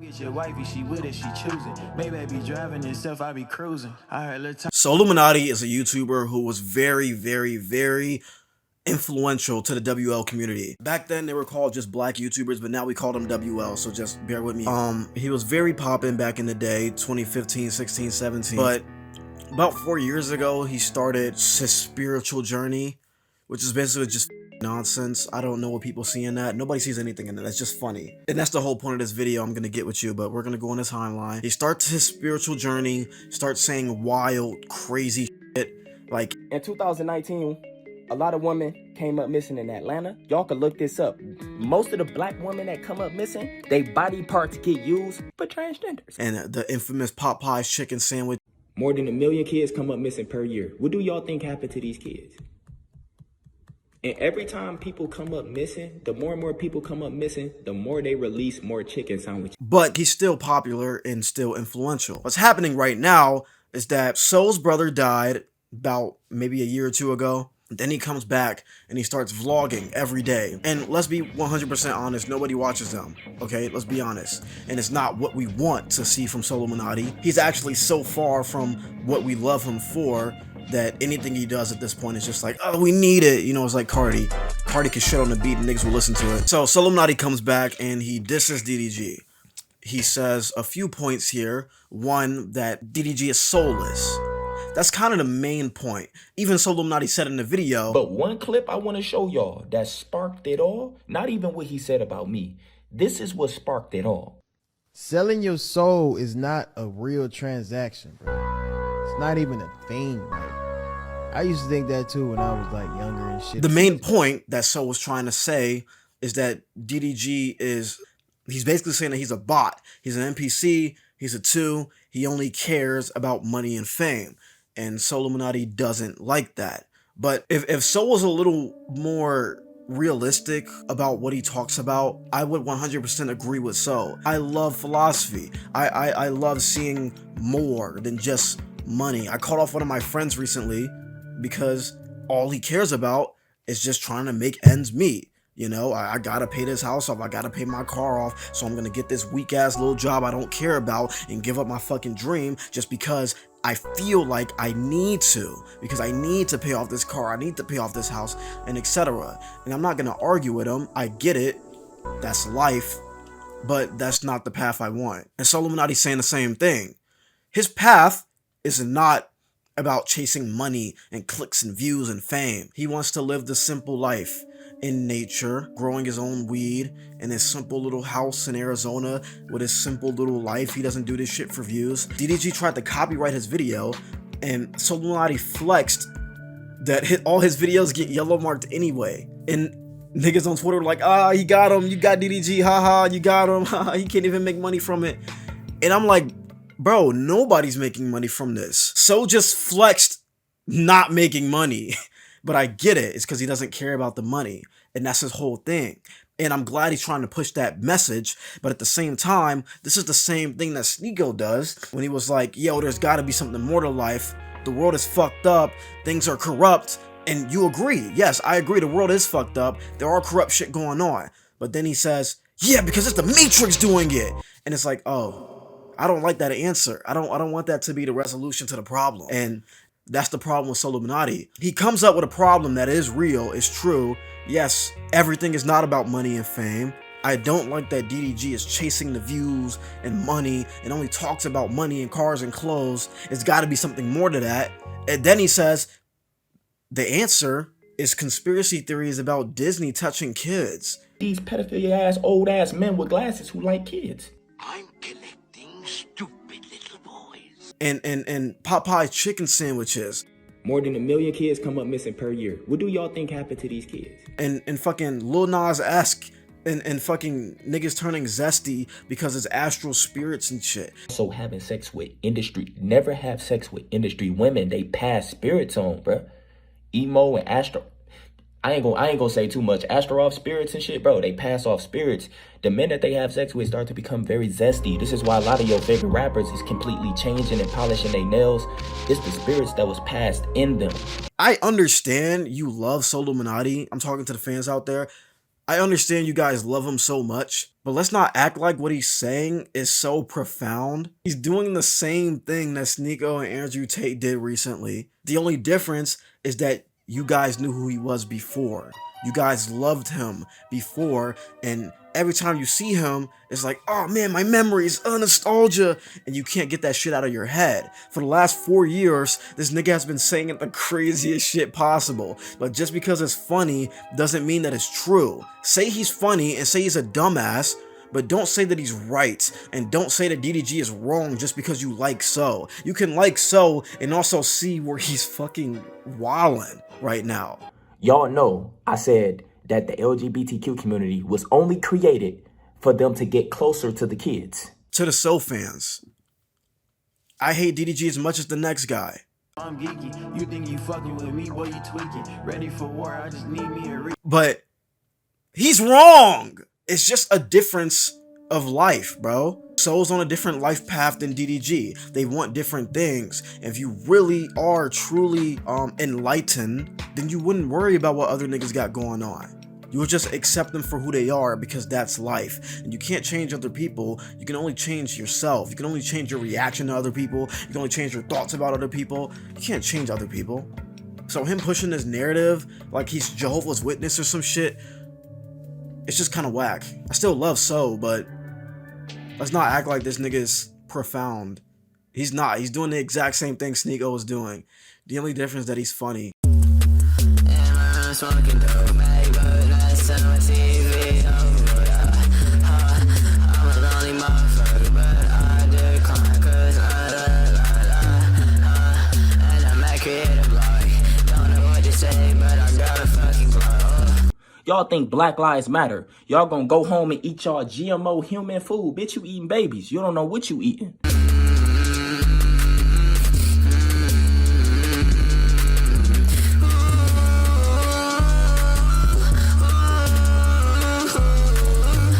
Get your wifey, she with it, she choosing. Maybe I be driving itself, I be cruising. I heard little time. SOLLUMINATI is a YouTuber who was very, very, very influential to the WL community. Back then they were called just black YouTubers, but now we call them WL, so just bear with me. He was very poppin' back in the day, 2015, 16, 17. But about 4 years ago, he started his spiritual journey, which is basically just nonsense. I don't know what people see in that. Nobody sees anything in it. That's just funny. And that's the whole point of this video I'm gonna get with you, but we're gonna go on his timeline. He starts his spiritual journey, starts saying wild, crazy shit. Like, in 2019, a lot of women came up missing in Atlanta. Y'all can look this up. Most of the black women that come up missing, they body parts get used for transgenders. And the infamous Popeye's chicken sandwich. More than 1 million kids come up missing per year. What do y'all think happened to these kids? And every time people come up missing, the more and more people come up missing, the more they release more chicken sandwiches. But he's still popular and still influential. What's happening right now is that Soul's brother died about maybe a year or two ago. Then he comes back and he starts vlogging every day. And let's be 100% honest, nobody watches them, okay? Let's be honest. And it's not what we want to see from SOLLUMINATI. He's actually so far from what we love him for that anything he does at this point is just like, oh, we need it. You know, it's like Cardi. Cardi can shit on the beat and niggas will listen to it. So SOLLUMINATI comes back and he disses DDG. He says a few points here. One, that DDG is soulless. That's kind of the main point. Even SOLLUMINATI said in the video. But one clip I want to show y'all that sparked it all, not even what he said about me. This is what sparked it all. Selling your soul is not a real transaction, bro. It's not even a thing. Like, I used to think that too when I was like younger and shit. The main point that Soul was trying to say is that DDG he's basically saying that he's a bot. He's an NPC. He's a 2. He only cares about money and fame. And SOLLUMINATI doesn't like that. But if Soul was a little more realistic about what he talks about, I would 100% agree with Soul. I love philosophy. I love seeing more than just money. I called off one of my friends recently because all he cares about is just trying to make ends meet. You know, I gotta pay this house off, I gotta pay my car off, so I'm gonna get this weak ass little job I don't care about and give up my fucking dream just because I feel like I need to, because I need to pay off this car, I need to pay off this house, and etc. And I'm not gonna argue with him. I get it, that's life, but that's not the path I want. And SOLLUMINATI's saying the same thing. His path is not about chasing money and clicks and views and fame. He wants to live the simple life in nature, growing his own weed in his simple little house in Arizona with his simple little life. He doesn't do this shit for views. DDG tried to copyright his video, and SOLLUMINATI flexed that all his videos get yellow marked anyway. And niggas on Twitter were like, he got him, you got DDG, haha, you got him, haha, he can't even make money from it. And I'm like, bro, nobody's making money from this. So just flexed not making money. But I get it. It's because he doesn't care about the money. And that's his whole thing. And I'm glad he's trying to push that message. But at the same time, this is the same thing that Sneeko does when he was like, yo, there's got to be something more to life. The world is fucked up. Things are corrupt. And you agree. Yes, I agree. The world is fucked up. There are corrupt shit going on. But then he says, yeah, because it's the Matrix doing it. And it's like, oh, I don't like that answer. I don't want that to be the resolution to the problem. And that's the problem with SOLLUMINATI. He comes up with a problem that is real, is true. Yes, everything is not about money and fame. I don't like that DDG is chasing the views and money and only talks about money and cars and clothes. It's got to be something more to that. And then he says the answer is conspiracy theories about Disney touching kids. These pedophile ass old ass men with glasses who like kids. I'm collecting stupid little boys. And Popeye's chicken sandwiches. More than 1 million kids come up missing per year. What do y'all think happened to these kids? And fucking Lil Nas-esque and fucking niggas turning zesty because it's astral spirits and shit. So having sex with industry. Never have sex with industry women. They pass spirits on, bruh. Emo and astro. I ain't gonna say too much. Astro off spirits and shit, bro. They pass off spirits. The men that they have sex with start to become very zesty. This is why a lot of your favorite rappers is completely changing and polishing their nails. It's the spirits that was passed in them. I understand you love SOLLUMINATI. I'm talking to the fans out there. I understand you guys love him so much, but let's not act like what he's saying is so profound. He's doing the same thing that Sneeko and Andrew Tate did recently. The only difference is that you guys knew who he was before. You guys loved him before, and every time you see him, it's like, oh man, my memories, nostalgia, and you can't get that shit out of your head. For the last 4 years, this nigga has been saying the craziest shit possible, but just because it's funny doesn't mean that it's true. Say he's funny and say he's a dumbass, but don't say that he's right, and don't say that DDG is wrong just because you like So. You can like So and also see where he's fucking wildin' right now. Y'all know I said that the LGBTQ community was only created for them to get closer to the kids. To the So fans, I hate DDG as much as the next guy. I'm geeky. You think you fucking with me, boy, you tweaking. Ready for war, I just need me a But he's wrong. It's just a difference of life, bro. So's on a different life path than DDG. They want different things. If you really are truly enlightened, then you wouldn't worry about what other niggas got going on. You would just accept them for who they are, because that's life. And you can't change other people. You can only change yourself. You can only change your reaction to other people. You can only change your thoughts about other people. You can't change other people. So him pushing this narrative like he's Jehovah's Witness or some shit, it's just kind of whack. I still love So, but let's not act like this nigga is profound. He's not. He's doing the exact same thing Sneeko was doing. The only difference is that he's funny. Y'all think Black Lives Matter. Y'all gonna go home and eat y'all GMO human food. Bitch, you eating babies. You don't know what you eating.